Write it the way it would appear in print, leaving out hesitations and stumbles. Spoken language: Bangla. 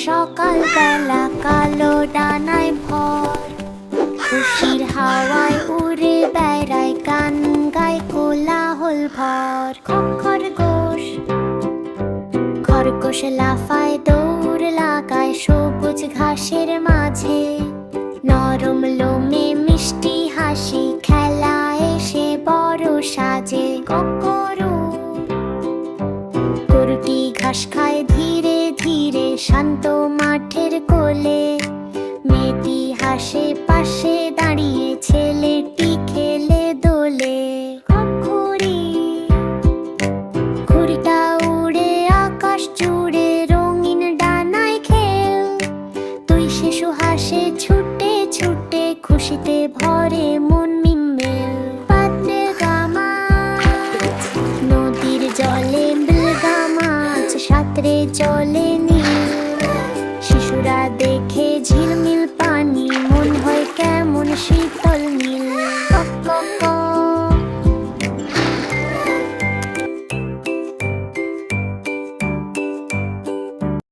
সকাল বেলা কালো ডানায় ভর, খুশির হাওয়ায় উড়ে বেড়ায়, গান গায় কোলাহল ভর। খরগোশ খরগোশ লাফায়, দৌড় লাগায় সবুজ ঘাসের মাঝে, নরম লোমে মিষ্টি হাসি, খেলায় এসে বড় সাজে। গরুটি ঘাস খায় ধীরে ধীরে শান্ত মাঠের কোলে, মেয়েটি হাসে পাশে দাঁড়িয়ে, ছেলেটি খেলে দোলে। ঘুড়িটা উড়ে আকাশ জুড়ে, রঙিন ডানায় খেল, দুই শিশু হাসে ছুটে ছুটে, খুশিতে ভরে মন মিমেল। পাত্রে গামাছ নদীর জলে, মৃগা মাছ সাঁতরে জলে নীল, শিশুরা দেখে ঝিলমিল পানি, মন হয় কেমন শীতল।